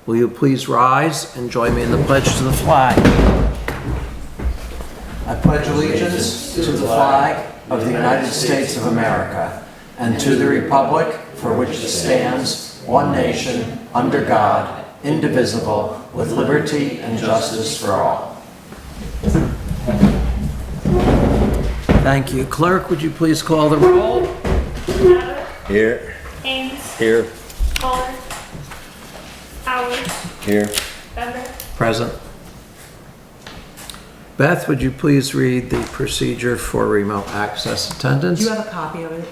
Will you please rise and join me in the pledge to the flag? I pledge allegiance to the flag of the United States of America and to the republic for which it stands, one nation, under God, indivisible, with liberty and justice for all. Thank you. Clerk, would you please call the roll? Here. Ames. Here. Muller. Howard. Here. Bender. Present. Beth, would you please read the procedure for remote access attendance? Do you have a copy of it?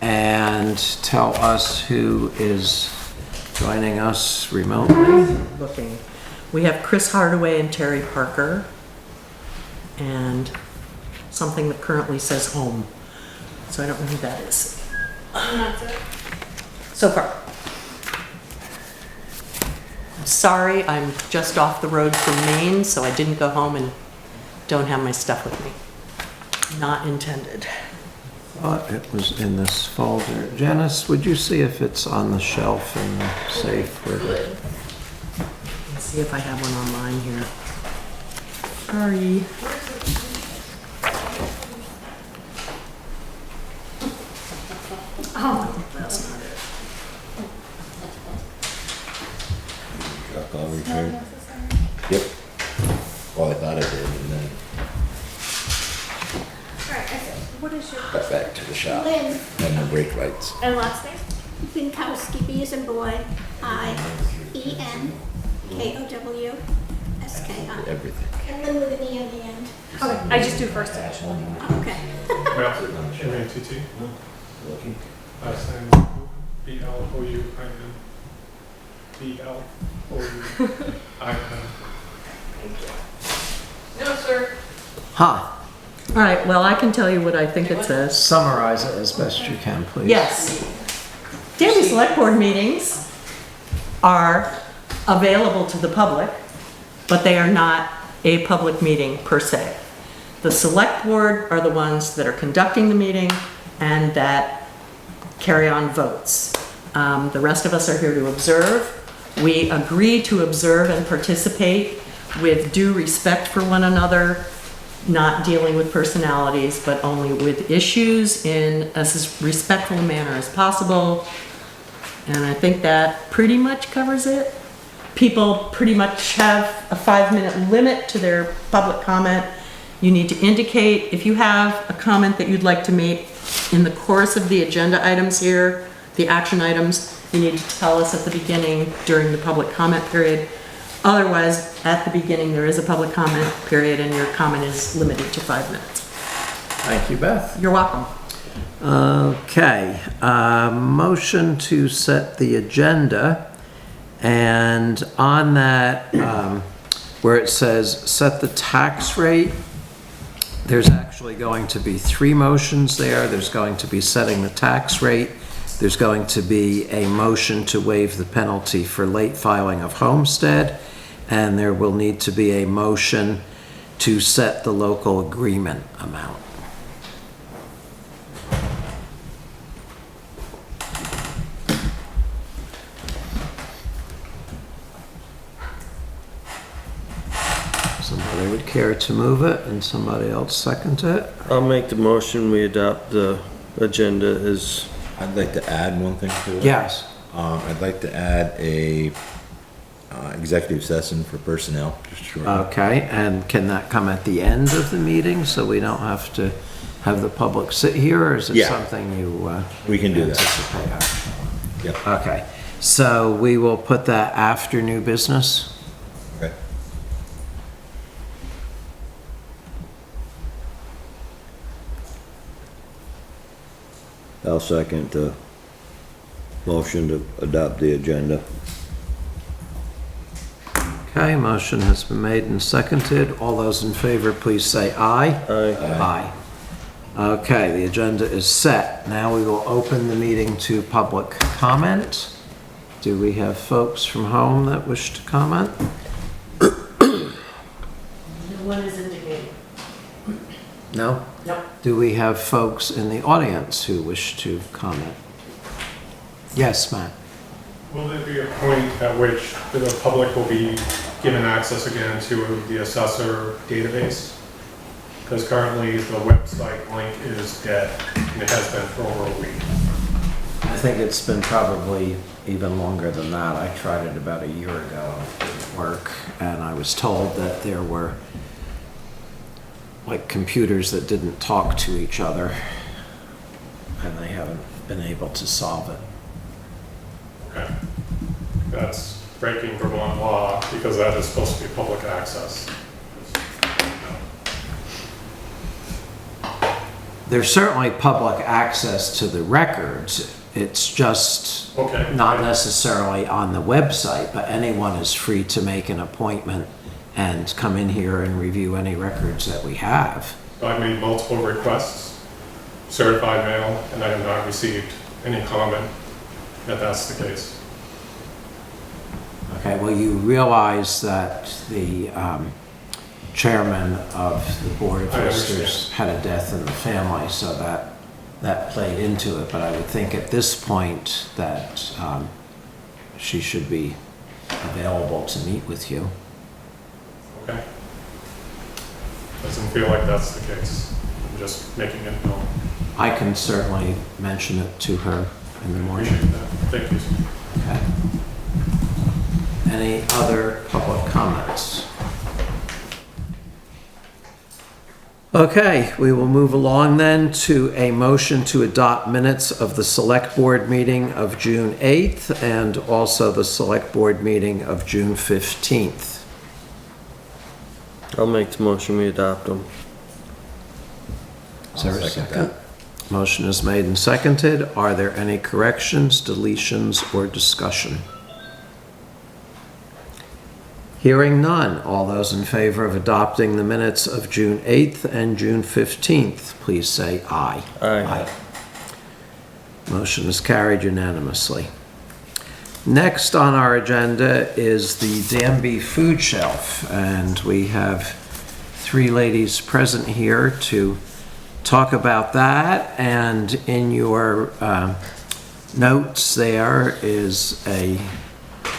And tell us who is joining us remotely. Looking. We have Chris Hardaway and Terry Parker. And something that currently says home. So I don't know who that is. And that's it. So far. Sorry, I'm just off the road from Maine, so I didn't go home and don't have my stuff with me. Not intended. Thought it was in this folder. Janice, would you see if it's on the shelf in the safe with it? Let's see if I have one online here. Sorry. Oh, that's not it. Truck all Not returned. necessary. Yep. Well, I thought I did, and then Alright, I said, what is your got back to the shop. Lynn And the brake lights. and last name? Binkowski, B as in boy, I-E-N-K-O-W-S-K-I. Everything. And Lynn with an E on the end. Okay, I just do first initial. Okay. M-A-T-T, last name B-L-O-U-I-N. B-L-O-U-I-N. No, sir. Huh. All right, well, I can tell you what I think it says. Summarize it as best you can, please. Yes. Danby Select Board meetings are available to the public, but they are not a public meeting per se. The Select Board are the ones that are conducting the meeting and that carry on votes. The rest of us are here to observe. We agree to observe and participate with due respect for one another, not dealing with personalities, but only with issues in as respectful a manner as possible. And I think that pretty much covers it. People pretty much have a 5-minute limit to their public comment. You need to indicate if you have a comment that you'd like to make in the course of the agenda items here, the action items, you need to tell us at the beginning during the public comment period. Otherwise, at the beginning, there is a public comment period and your comment is limited to 5 minutes. Thank you, Beth. You're welcome. Okay, motion to set the agenda, and on that, where it says set the tax rate, there's actually going to be 3 motions there. There's going to be setting the tax rate, there's going to be a motion to waive the penalty for late filing of homestead, and there will need to be a motion to set the local agreement amount. Somebody would care to move it and somebody else second it? I'll make the motion, we adopt the agenda as, I'd like to add one thing to it. Yes. I'd like to add a executive session for personnel, just short. Okay, and can that come at the end of the meeting so we don't have to have the public sit here, or is it Yeah. something you We can do that. anticipate? Yep. Okay, so we will put that after new business. Okay. I'll second the motion to adopt the agenda. Okay, motion has been made and seconded. All those in favor, please say aye. Aye. Aye. Okay, the agenda is set. Now we will open the meeting to public comment. Do we have folks from home that wish to comment? No one is indicating. No? Nope. Do we have folks in the audience who wish to comment? Yes, Matt. Will there be a point at which the public will be given access again to the assessor database? Because currently the website link is dead, and it has been for over a week. I think it's been probably even longer than that. I tried it about a year ago. It didn't work, and I was told that there were like computers that didn't talk to each other, and they haven't been able to solve it. Okay. That's breaking Vermont law because that is supposed to be public access. There's certainly public access to the records. It's just Okay. not necessarily on the website, but anyone is free to make an appointment and come in here and review any records that we have. I've made multiple requests, certified mail, and I have not received any comment that that's the case. Okay, well, you realize that the chairman of the Board of I Trustees understand. had a death in the family, so that played into it. But I would think at this point that she should be available to meet with you. Okay. Doesn't feel like that's the case. I'm just making it known. I can certainly mention it to her in the morning. Appreciate that. Thank you. Okay. Any other public comments? Okay, we will move along then to a motion to adopt minutes of the Select Board meeting of June 8th and also the Select Board meeting of June 15th. I'll make the motion, we adopt them. Is there a I'll second second? Motion is made and seconded. Are there any corrections, deletions, or discussion? Hearing none. All those in favor of adopting the minutes of June 8th and June 15th, please say aye. Aye. Motion is carried unanimously. Next on our agenda is the Danby Food Shelf, and we have three ladies present here to talk about that. And in your notes there is a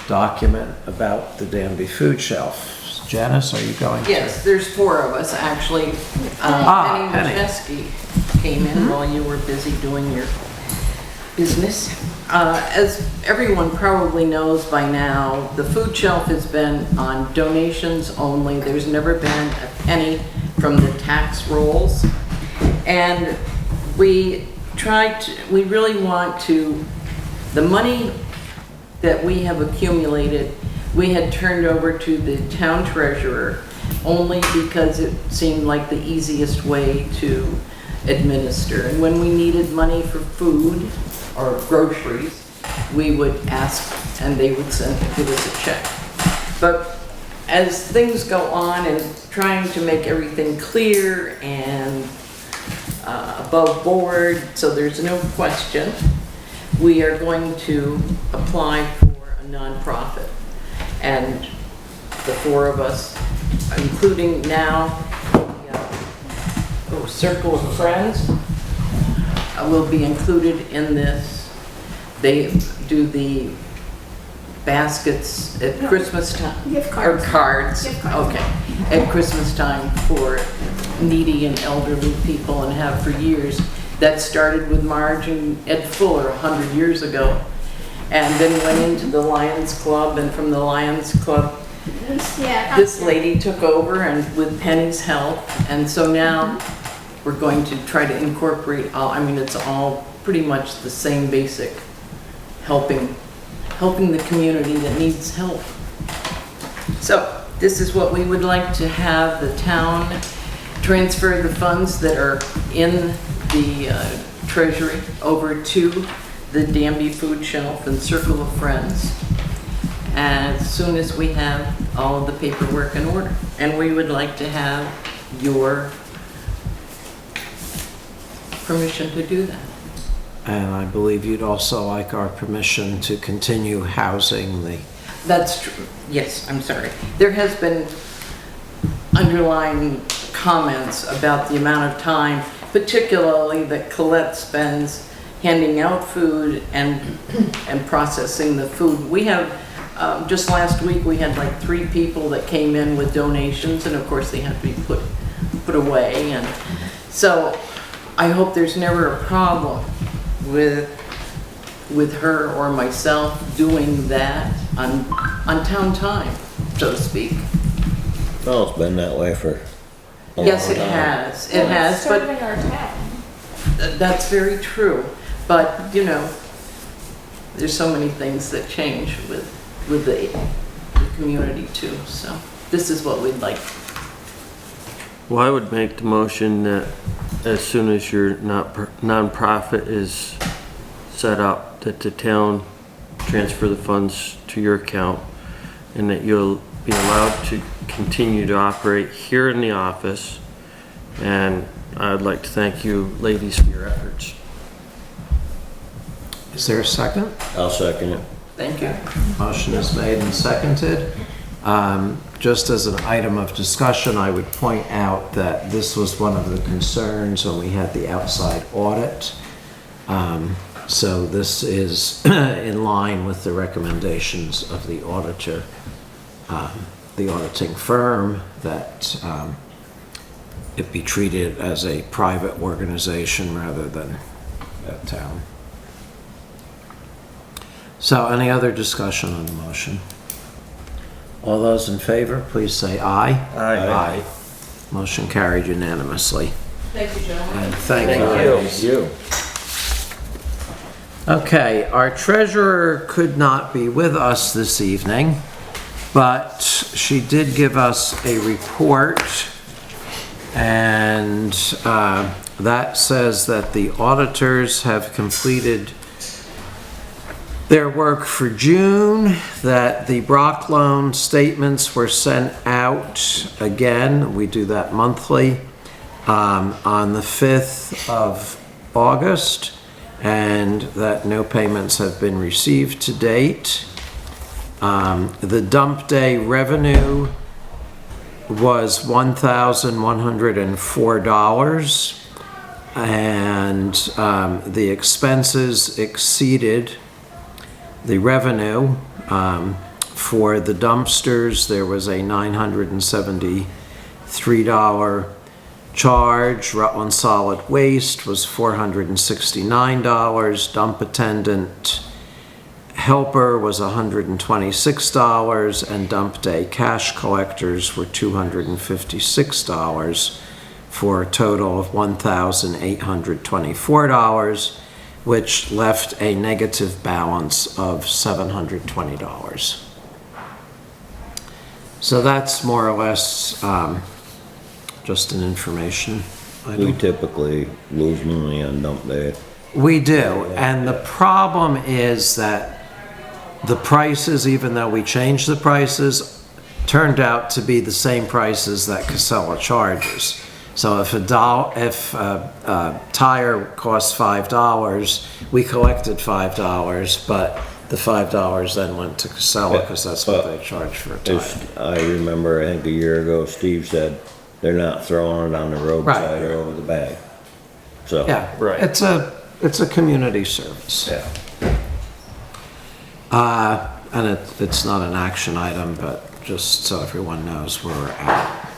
document about the Danby Food Shelf. Janice, are you going to? Yes, there's four of us, actually. Penny. Penny Wojcicki came in while you were busy doing your business. As everyone probably knows by now, the food shelf has been on donations only. There's never been a penny from the tax rolls. And we really want to, the money that we have accumulated, we had turned over to the town treasurer only because it seemed like the easiest way to administer. And when we needed money for food or groceries, we would ask and they would give us a check. But as things go on and trying to make everything clear and above board, so there's no question, we are going to apply for a nonprofit. And the four of us, including now the Circle of Friends, will be included in this. They do the baskets at Christmas time. Gift cards. Or cards. Gift cards. Okay. At Christmas time for needy and elderly people, and have for years. That started with Marge and Ed Fuller 100 years ago, and then went into the Lions Club, and from the Lions Club, Yeah. this lady took over, and with Penny's help, and so now we're going to try to incorporate all, I mean, it's all pretty much the same basic helping the community that needs help. So this is what we would like to have the town transfer the funds that are in the treasury over to the Danby Food Shelf and Circle of Friends as soon as we have all of the paperwork in order. And we would like to have your permission to do that. And I believe you'd also like our permission to continue housing the... That's true. Yes, I'm sorry. There has been underlying comments about the amount of time, particularly that Colette spends handing out food and processing the food. We have, just last week, we had like 3 people that came in with donations, and of course they have to be put away. And so I hope there's never a problem with her or myself doing that on town time, so to speak. Well, it's been that way for a long Yes, it time. has, it has, but Serving our town. that's very true. But, you know, there's so many things that change with the community too, so this is what we'd like. Well, I would make the motion that as soon as your nonprofit is set up, that the town transfer the funds to your account and that you'll be allowed to continue to operate here in the office. And I'd like to thank you ladies for your efforts. Is there a second? I'll second it. Thank you. Motion is made and seconded. Just as an item of discussion, I would point out that this was one of the concerns when we had the outside audit. So this is in line with the recommendations of the auditor, the auditing firm, that it be treated as a private organization rather than a town. So any other discussion on the motion? All those in favor, please say aye. Aye. Motion carried unanimously. Thank you, gentlemen. And thank you. Thank you. Okay, our treasurer could not be with us this evening, but she did give us a report, and that says that the auditors have completed their work for June, that the Brock loan statements were sent out again. We do that monthly on the 5th of August, and that no payments have been received to date. The dump day revenue was $1,104, and the expenses exceeded the revenue. For the dumpsters, there was a $973 charge. Rutland Solid Waste was $469. Dump attendant helper was $126, and dump day cash collectors were $256, for a total of $1,824, which left a negative balance of $720. So that's more or less just an information We item. typically lose money on dump day. We do, and the problem is that the prices, even though we changed the prices, turned out to be the same prices that Casella charges. So if a tire costs $5, we collected $5, but the $5 then went to Casella because that's what they charge for a tire. I remember, I think a year ago, Steve said they're not throwing it on the roadside or over the bag. So. Yeah, Right. it's a community service. Yeah. And it's not an action item, but just so everyone knows where we're at.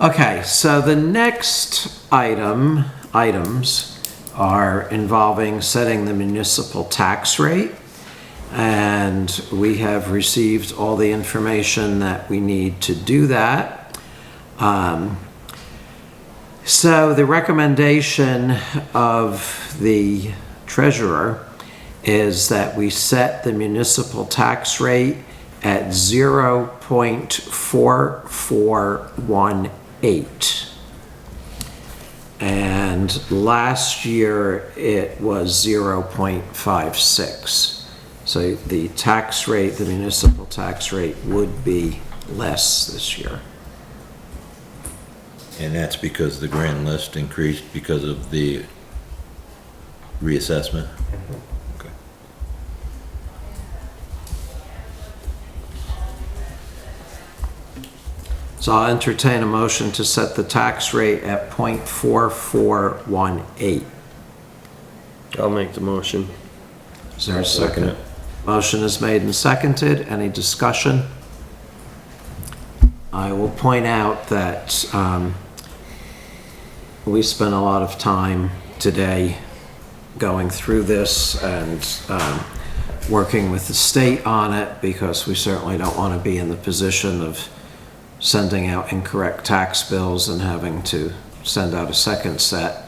Okay, so the next items are involving setting the municipal tax rate. And we have received all the information that we need to do that. So the recommendation of the treasurer is that we set the municipal tax rate at 0.4418. And last year it was 0.56. So the tax rate, the municipal tax rate would be less this year. And that's because the grand list increased because of the reassessment? Okay. So I'll entertain a motion to set the tax rate at 0.4418. I'll make the motion. Is there a I'll second second? Motion is made and seconded. Any discussion? I will point out that we spent a lot of time today going through this and working with the state on it, because we certainly don't want to be in the position of sending out incorrect tax bills and having to send out a second set.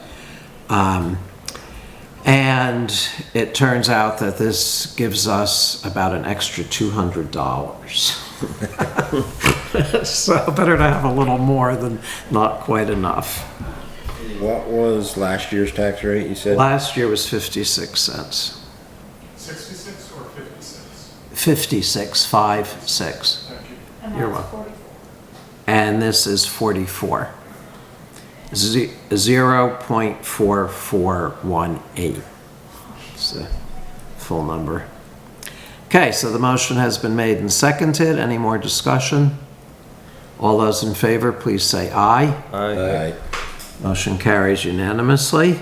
And it turns out that this gives us about an extra $200. So better to have a little more than not quite enough. What was last year's tax rate, you said? Last year was 56 cents. 66 or 56? 56, 5-6. Thank you. And You're that's welcome. 44. And this is 44. 0.4418. It's the full number. Okay, so the motion has been made and seconded. Any more discussion? All those in favor, please say aye. Aye. Motion carries unanimously.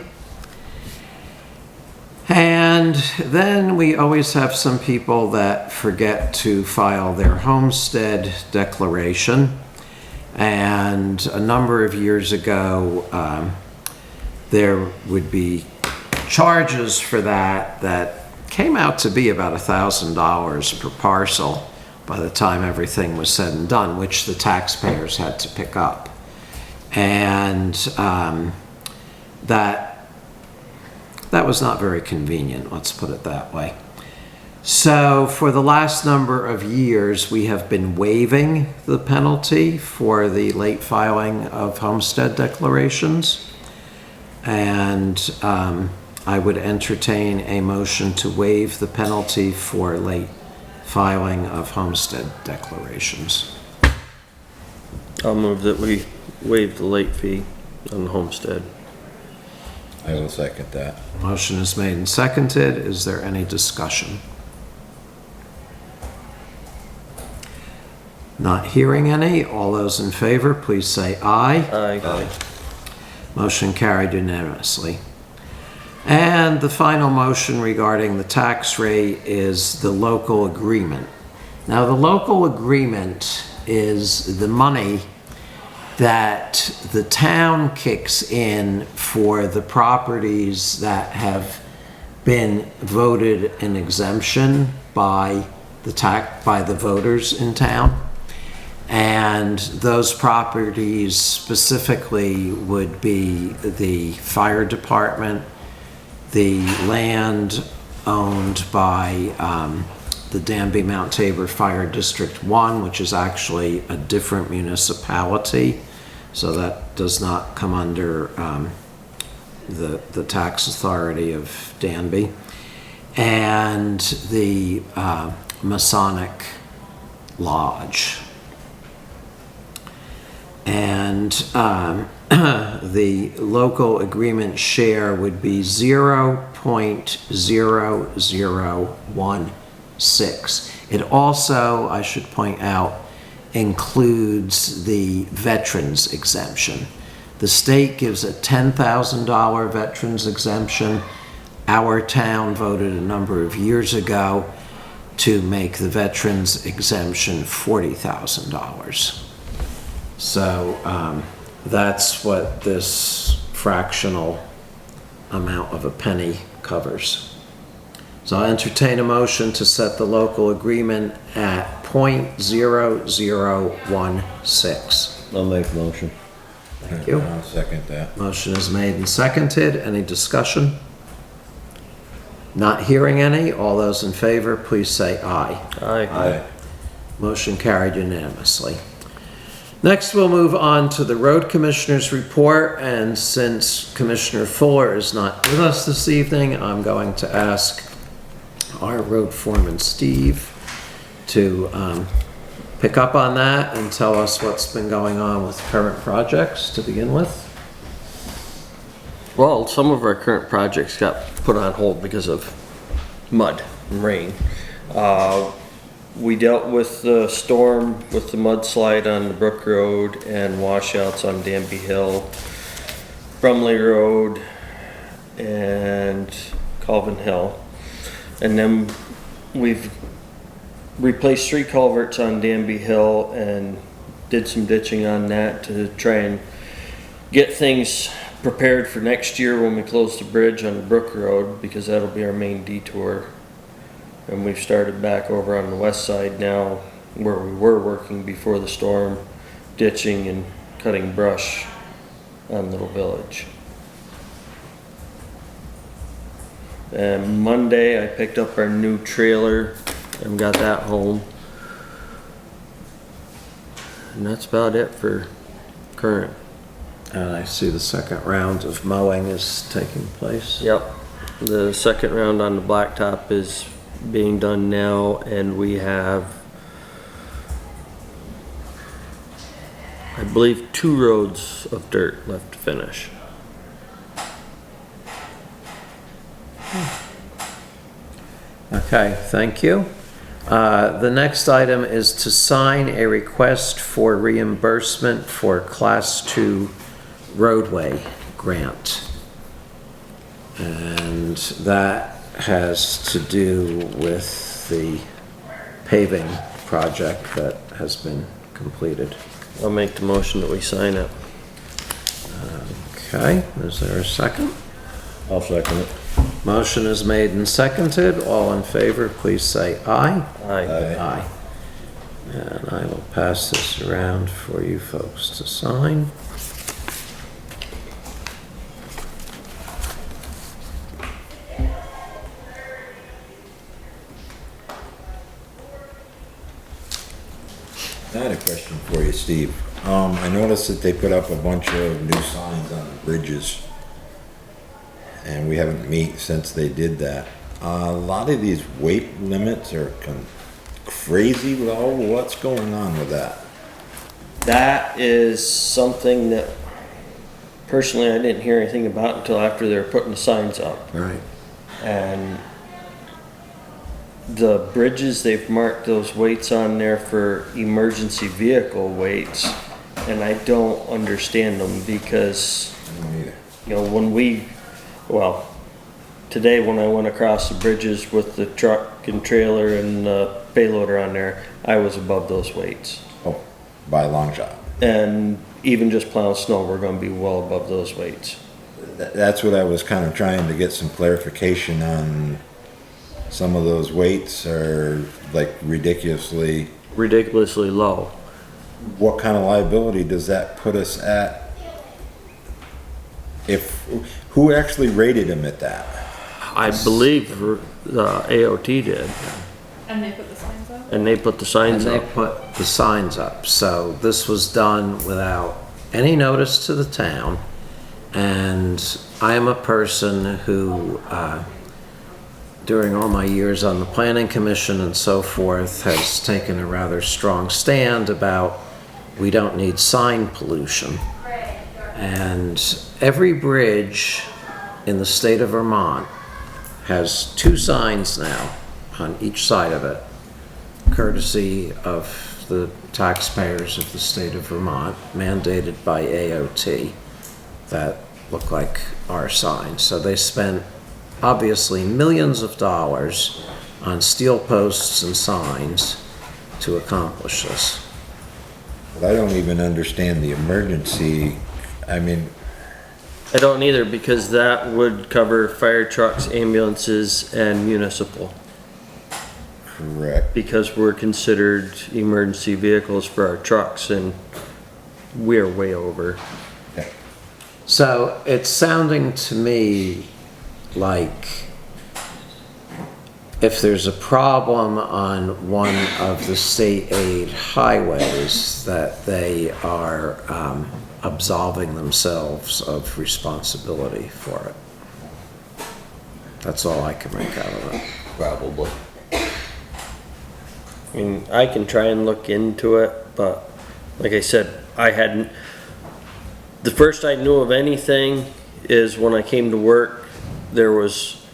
And then we always have some people that forget to file their homestead declaration. And a number of years ago, there would be charges for that came out to be about $1,000 per parcel by the time everything was said and done, which the taxpayers had to pick up. And that was not very convenient, let's put it that way. So for the last number of years, we have been waiving the penalty for the late filing of homestead declarations. And I would entertain a motion to waive the penalty for late filing of homestead declarations. I'll move that we waive the late fee on the homestead. I will second that. Motion is made and seconded. Is there any discussion? Not hearing any. All those in favor, please say aye. Aye. Motion carried unanimously. And the final motion regarding the tax rate is the local agreement. Now, the local agreement is the money that the town kicks in for the properties that have been voted an exemption by the voters in town. And those properties specifically would be the fire department, the land owned by the Danby Mount Tabor Fire District 1, which is actually a different municipality. So that does not come under the tax authority of Danby. And the Masonic Lodge. And the local agreement share would be 0.0016. It also, I should point out, includes the veterans exemption. The state gives a $10,000 veterans exemption. Our town voted a number of years ago to make the veterans exemption $40,000. So that's what this fractional amount of a penny covers. So I'll entertain a motion to set the local agreement at 0.0016. I'll make a motion. Thank you. I'll second that. Motion is made and seconded. Any discussion? Not hearing any. All those in favor, please say aye. Aye. Motion carried unanimously. Next, we'll move on to the road commissioner's report, and since Commissioner Fuller is not with us this evening, I'm going to ask our road foreman, Steve, to pick up on that and tell us what's been going on with current projects to begin with. Well, some of our current projects got put on hold because of mud and rain. We dealt with the storm with the mudslide on the Brook Road and washouts on Danby Hill, Brumley Road, and Calvin Hill. And then we've replaced 3 culverts on Danby Hill and did some ditching on that to try and get things prepared for next year when we close the bridge on the Brook Road, because that'll be our main detour. And we've started back over on the west side now, where we were working before the storm, ditching and cutting brush on Little Village. And Monday I picked up our new trailer and got that home. And that's about it for current. And I see the second round of mowing is taking place. Yep. The second round on the blacktop is being done now, and we have, I believe, 2 roads of dirt left to finish. Okay, thank you. The next item is to sign a request for reimbursement for Class 2 roadway grant. And that has to do with the paving project that has been completed. I'll make the motion that we sign it. Okay, is there a second? I'll second it. Motion is made and seconded. All in favor, please say aye. Aye. Aye. And I will pass this around for you folks to sign. I had a question for you, Steve. I noticed that they put up a bunch of new signs on the bridges, and we haven't met since they did that. A lot of these weight limits are crazy with all what's going on with that. That is something that personally I didn't hear anything about until after they were putting the signs up. Right. And the bridges, they've marked those weights on there for emergency vehicle weights, and I don't understand them because, I don't either. you know, well, today when I went across the bridges with the truck and trailer and the payloader on there, I was above those weights. Oh, by a long shot. And even just plowing snow, we're gonna be well above those weights. That's what I was kind of trying to get some clarification on. Some of those weights are like ridiculously. Ridiculously low. What kind of liability does that put us at? Who actually rated them at that? I believe AOT did, And they put the signs up? and they put the signs And they up. put the signs up. So this was done without any notice to the town. And I am a person who, during all my years on the planning commission and so forth, has taken a rather strong stand about we don't need sign pollution. And every bridge in the state of Vermont has 2 signs now on each side of it, courtesy of the taxpayers of the state of Vermont, mandated by AOT, that look like our signs. So they spent obviously millions of dollars on steel posts and signs to accomplish this. But I don't even understand the emergency. I mean, I don't either, because that would cover fire trucks, ambulances, and municipal, correct. because we're considered emergency vehicles for our trucks, and we're way over. So it's sounding to me like if there's a problem on one of the state aid highways, that they are absolving themselves of responsibility for it. That's all I can make out of it. Probably. I mean, I can try and look into it, but like I said, the first I knew of anything is when I came to work, there was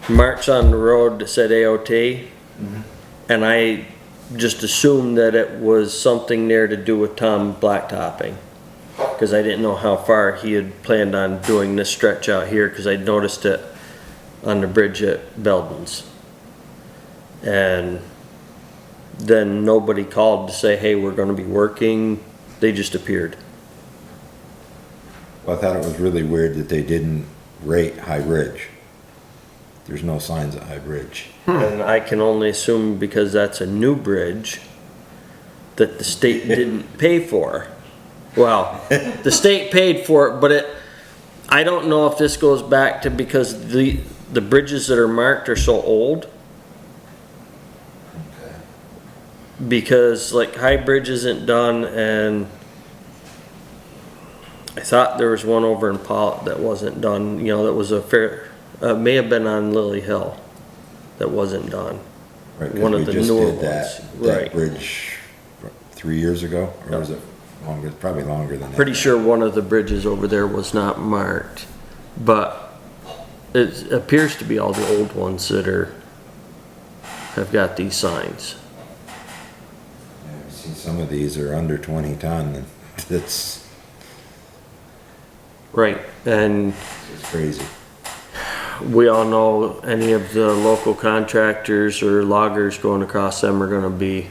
marks on the road that said AOT, and I just assumed that it was something there to do with Tom blacktopping, because I didn't know how far he had planned on doing this stretch out here, because I noticed it on the bridge at Belden's. And then nobody called to say, hey, we're gonna be working. They just appeared. Well, I thought it was really weird that they didn't rate High Bridge. There's no signs at High Bridge. And I can only assume because that's a new bridge that the state didn't pay for. Well, the state paid for it, but I don't know if this goes back to because the bridges that are marked are so old. Because like High Bridge isn't done, and I thought there was one over in Pollitt that wasn't done, you know, that was a fair, may have been on Lily Hill that wasn't done. Right, 'cause One of we the just newer did that Right. bridge, what, 3 years ago? Or was it longer? Probably longer than that. Pretty sure one of the bridges over there was not marked, but it appears to be all the old ones that have got these signs. Yeah, you see some of these are under 20 ton, and it's Right, and crazy. we all know any of the local contractors or loggers going across them are gonna be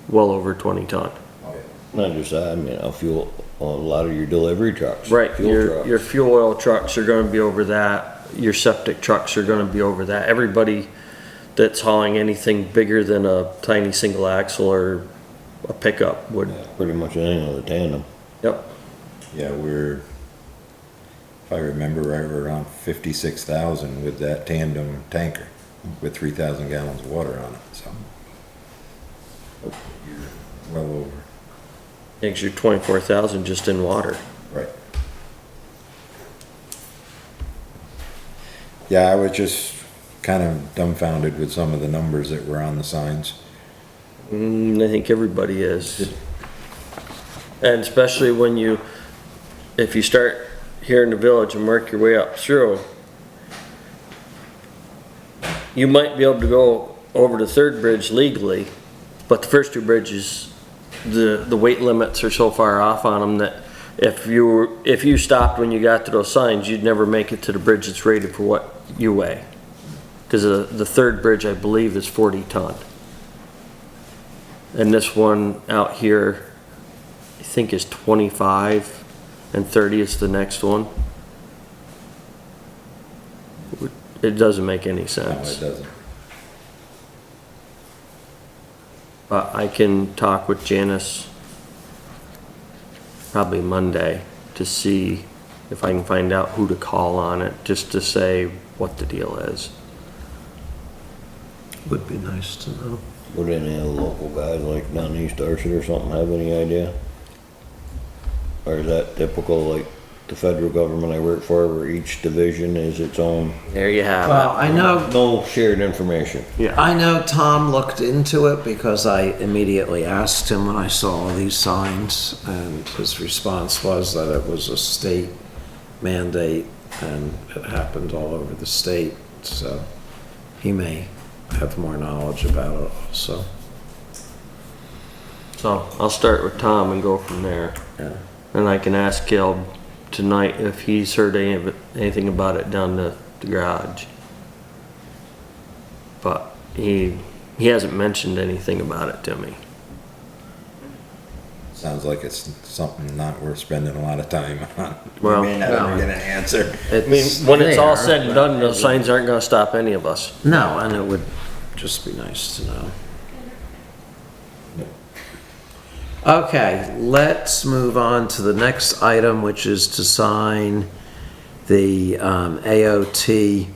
well over 20 ton. Oh, yeah. Not just that, I mean, a lot of your delivery trucks. Right, fuel trucks. your fuel oil trucks are gonna be over that, your septic trucks are gonna be over that. Everybody that's hauling anything bigger than a tiny single axle or a pickup would, Pretty much anything with a tandem. yep. Yeah, if I remember right, we're around 56,000 with that tandem tanker with 3,000 gallons of water on it, so. You're well over. Takes you 24,000 just in water. Right. Yeah, I was just kind of dumbfounded with some of the numbers that were on the signs. I think everybody is. And especially if you start here in the village and work your way up through, you might be able to go over the third bridge legally, but the first two bridges, the weight limits are so far off on them that if you stopped when you got to those signs, you'd never make it to the bridge that's rated for what you weigh. Because the third bridge, I believe, is 40 ton. And this one out here, I think is 25, and 30 is the next one. It doesn't make any No, sense. it doesn't. But I can talk with Janice probably Monday to see if I can find out who to call on it, just to say what the deal is. Would be nice to know. Would any of the local guys like down East Archer or something have any idea? Or is that typical like the federal government I work for where each division is its own? There you have Well, I know, No shared information. I know Tom looked into it because I immediately asked him when I saw all these signs, and his response was that it was a state mandate and it happened all over the state, so he may have more knowledge about it also. So I'll start with Tom and go from there. Yeah. And I can ask Caleb tonight if he's heard anything about it down the garage. But he hasn't mentioned anything about it to me. Sounds like it's something not worth spending a lot of time on. Well, We may not ever get an answer. I mean, when it's all said and done, those signs aren't gonna stop any of us. No, and it would just be nice to know. Okay, let's move on to the next item, which is to sign the AOT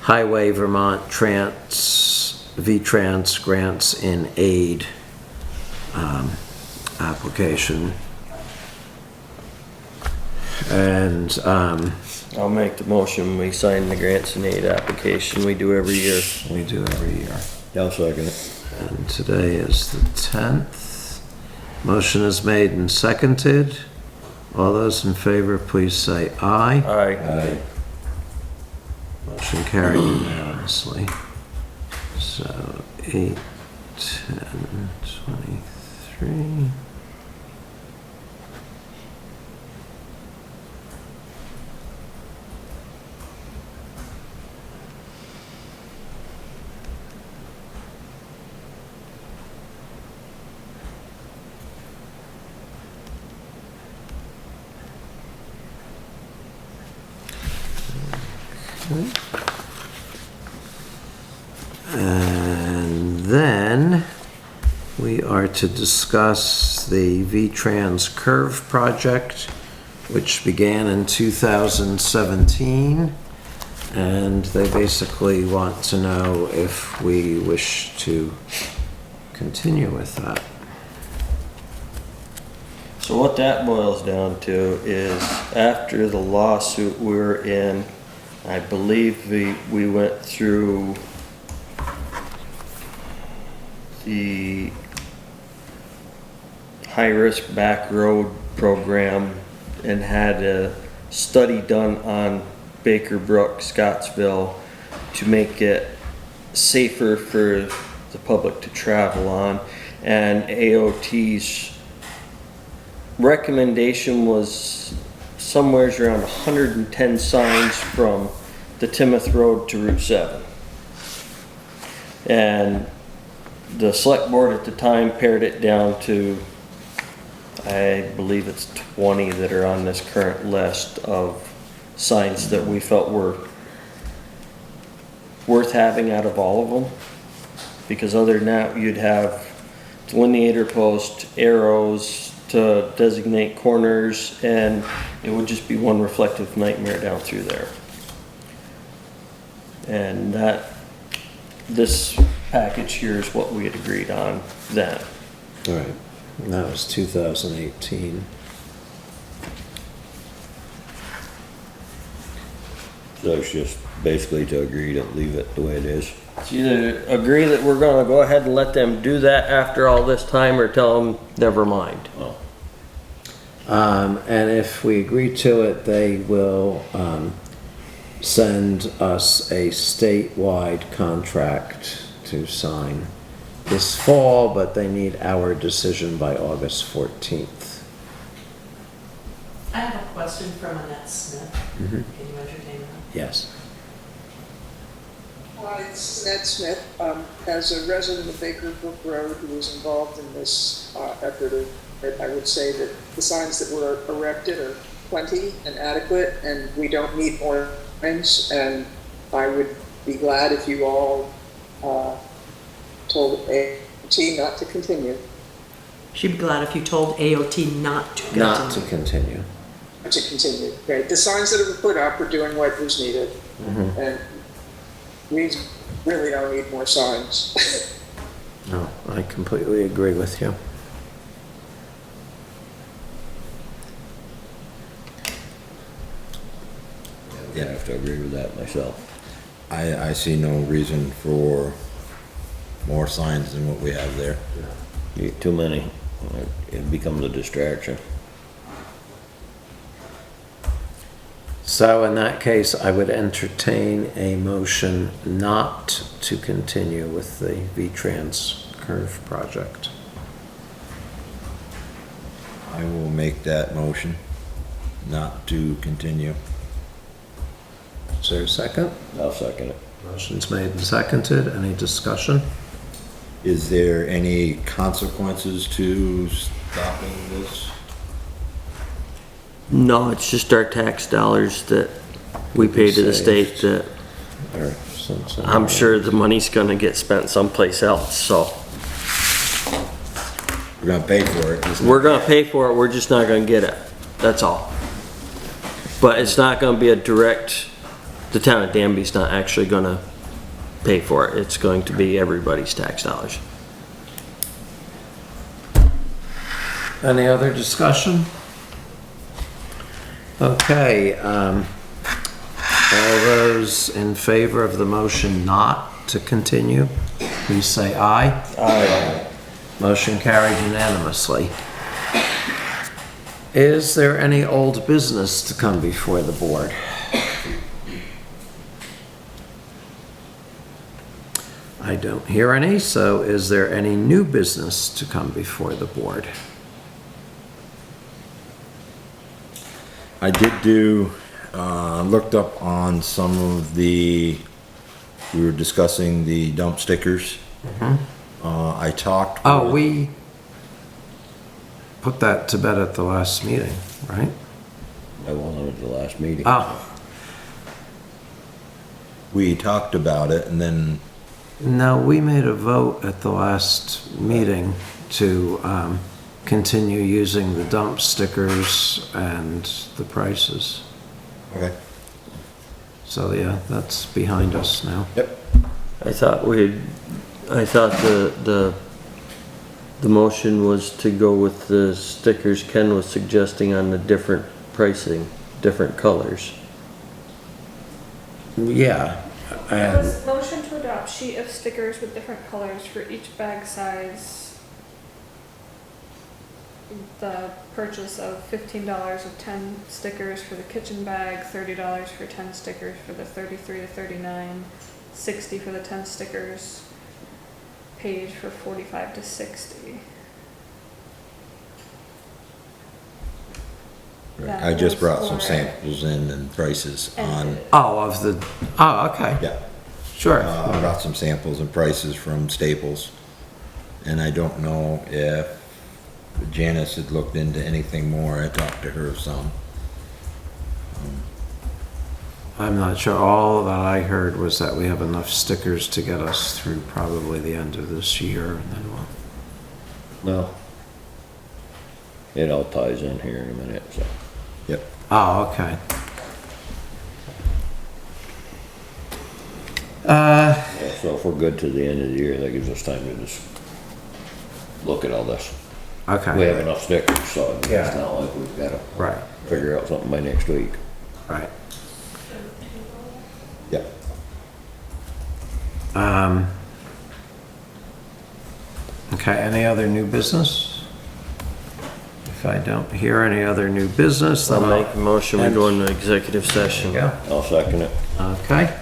Highway Vermont V-Trans Grants in Aid application. And I'll make the motion, we sign the grants and aid application we do every year. we do every year. I'll second it. And today is the 10th. Motion is made and seconded. All those in favor, please say aye. Aye. Motion carried unanimously. So 8, 10, 23. And then we are to discuss the V-Trans Curve project, which began in 2017. And they basically want to know if we wish to continue with that. So what that boils down to is after the lawsuit we were in, I believe we went through the high-risk back road program and had a study done on Baker Brook, Scottsville, to make it safer for the public to travel on. And AOT's recommendation was somewhere around 110 signs from the Timoth Road to Route 7. And the select board at the time pared it down to, I believe it's 20 that are on this current list of signs that we felt were worth having out of all of them. Because other than that, you'd have delineator posts, arrows to designate corners, and it would just be one reflective nightmare down through there. And this package here is what we had agreed on then. All right, and that was 2018. So it's just basically to agree to leave it the way it is. It's either agree that we're gonna go ahead and let them do that after all this time, or tell them, never mind. Oh. And if we agree to it, they will send us a statewide contract to sign this fall, but they need our decision by August 14th. I have a question from Annette Smith. Mhm. Can you entertain that? Yes. It's Ned Smith. As a resident of Baker Brook Road who was involved in this effort, I would say that the signs that were erected are plenty and adequate, and we don't need more signs. And I would be glad if you all told AOT not to continue. She'd be glad if you told AOT not to continue. Not to continue. To continue. Right. The signs that were put up are doing what was needed, and we really don't need more signs. No, I completely agree with you. I have to agree with that myself. I see no reason for more signs than what we have there. You get too many, it becomes a distraction. So in that case, I would entertain a motion not to continue with the V-Trans Curve project. I will make that motion not to continue. Is there a second? I'll second it. Motion's made and seconded. Any discussion? Is there any consequences to stopping this? No, it's just our tax dollars that we pay to the state that Or some sort I'm of- sure the money's gonna get spent someplace else, so. We're gonna pay for it. isn't it? We're gonna pay for it, we're just not gonna get it, that's all. But it's not gonna be a direct, the town of Danby's not actually gonna pay for it, it's going to be everybody's tax dollars. Any other discussion? Okay, all those in favor of the motion not to continue, please say aye. Aye. Motion carried unanimously. Is there any old business to come before the board? I don't hear any, so is there any new business to come before the board? I did looked up on some of we were discussing the dump stickers. I talked. Oh, with- we put that to bed at the last meeting, right? I wasn't at the last meeting. Oh. we talked about it and then, No, we made a vote at the last meeting to continue using the dump stickers and the prices. okay, So yeah, that's behind us now. yep. I thought the motion was to go with the stickers Ken was suggesting on the different pricing, different colors. Yeah, It and, was motion to adopt sheet of stickers with different colors for each bag size. The purchase of $15 of 10 stickers for the kitchen bag, $30 for 10 stickers for the 33 to 39, 60 for the 10 stickers, page for 45 to 60. That I just was brought some for- samples in and prices on, okay, yeah. sure. I brought some samples and prices from Staples. And I don't know if Janice had looked into anything more. I talked to her some. I'm not sure. All that I heard was that we have enough stickers to get us through probably the end of this year, and then we'll... No. It all ties in here in a minute, so. Yep. Oh, okay. Yeah, so if we're good to the end of the year, that gives us time to just look at all this. We Okay, have enough stickers, so it's Yeah. not like we've gotta right, figure out something by next week. right. Yep. Okay, any other new business? If I don't hear any other new business, I'll then make a motion, we go into executive session. Yeah, I'll second it. okay.